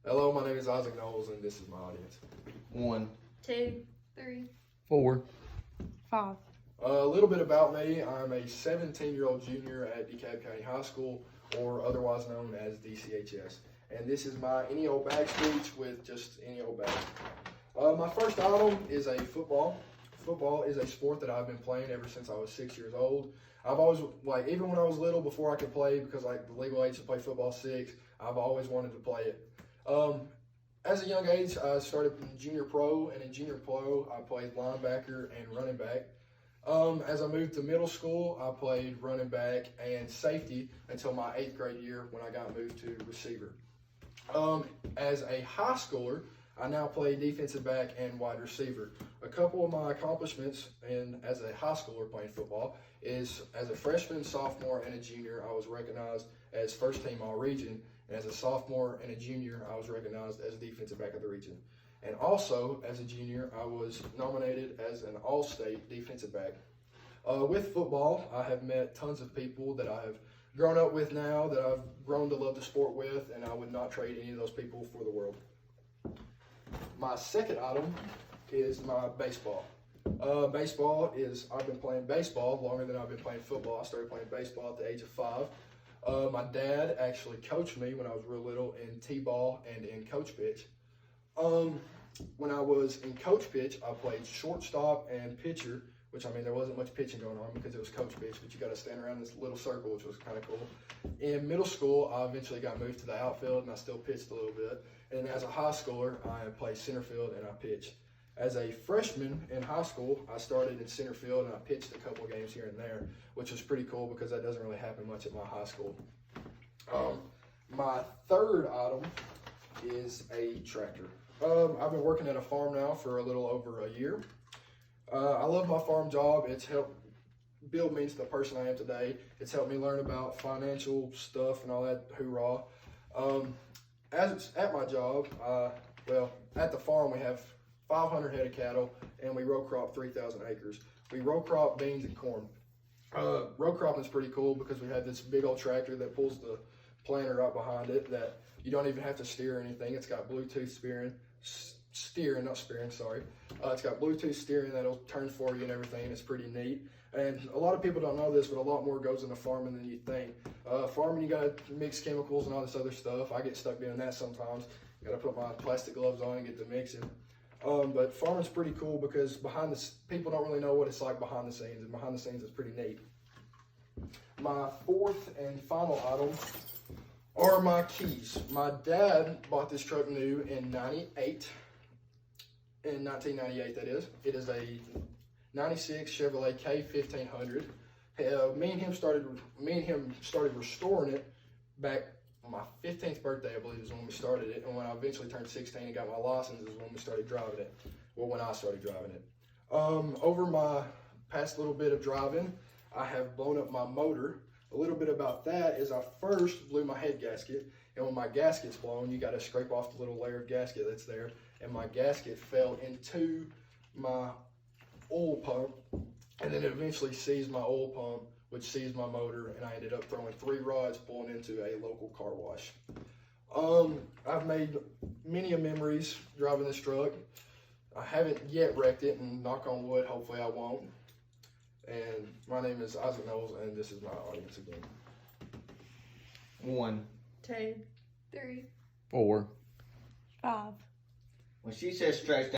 Hello, my name is Isaac Knowles, and this is my audience. 1, 2, 3, 4. 5. A little bit about me. I'm a 17-year-old junior at DeKalb County High School, or otherwise known as DCHS. And this is my any old bag speech with just any old bag. My first item is a football. Football is a sport that I've been playing ever since I was 6 years old. I've always, even when I was little, before I could play, because the legal age to play football is 6, I've always wanted to play it. As a young age, I started in junior pro, and in junior pro, I played linebacker and running back. As I moved to middle school, I played running back and safety until my 8th grade year when I got moved to receiver. As a high schooler, I now play defensive back and wide receiver. A couple of my accomplishments as a high schooler playing football is as a freshman, sophomore, and a junior, I was recognized as first team all-region. And as a sophomore and a junior, I was recognized as defensive back of the region. And also, as a junior, I was nominated as an all-state defensive back. With football, I have met tons of people that I have grown up with now, that I've grown to love the sport with, and I would not trade any of those people for the world. My second item is my baseball. I've been playing baseball longer than I've been playing football. I started playing baseball at the age of 5. My dad actually coached me when I was real little in T-ball and in coach pitch. When I was in coach pitch, I played shortstop and pitcher, which there wasn't much pitching going on because it was coach pitch, but you got to stand around this little circle, which was kind of cool. In middle school, I eventually got moved to the outfield, and I still pitched a little bit. And as a high schooler, I played center field and I pitched. As a freshman in high school, I started in center field and I pitched a couple of games here and there, which was pretty cool because that doesn't really happen much at my high school. My third item is a tractor. I've been working at a farm now for a little over a year. I love my farm job. It's helped build me into the person I am today. It's helped me learn about financial stuff and all that hoorah. At my job, at the farm we have 500 head of cattle, and we row crop 3,000 acres. We row crop beans and corn. Row cropping is pretty cool because we have this big old tractor that pulls the planter right behind it that you don't even have to steer or anything. It's got Bluetooth steering. It's got Bluetooth steering that'll turn for you and everything. It's pretty neat. And a lot of people don't know this, but a lot more goes into farming than you think. Farming, you got to mix chemicals and all this other stuff. I get stuck doing that sometimes. Got to put my plastic gloves on and get to mixing. But farming's pretty cool because people don't really know what it's like behind the scenes, and behind the scenes it's pretty neat. My fourth and final item are my keys. My dad bought this truck new in 1998 that is. It is a 96 Chevrolet K1500. Me and him started restoring it back on my 15th birthday, I believe, is when we started it. And when I eventually turned 16 and got my license is when we started driving it. Well, when I started driving it. Over my past little bit of driving, I have blown up my motor. A little bit about that is I first blew my head gasket. And when my gasket's blown, you got to scrape off the little layer of gasket that's there. And my gasket fell into my oil pump. And then it eventually seized my oil pump, which seized my motor, and I ended up throwing 3 rods pulling into a local car wash. I've made many memories driving this truck. I haven't yet wrecked it, and knock on wood, hopefully I won't. And my name is Isaac Knowles, and this is my audience again. 1, 2, 3, 4. 5. When she says stretch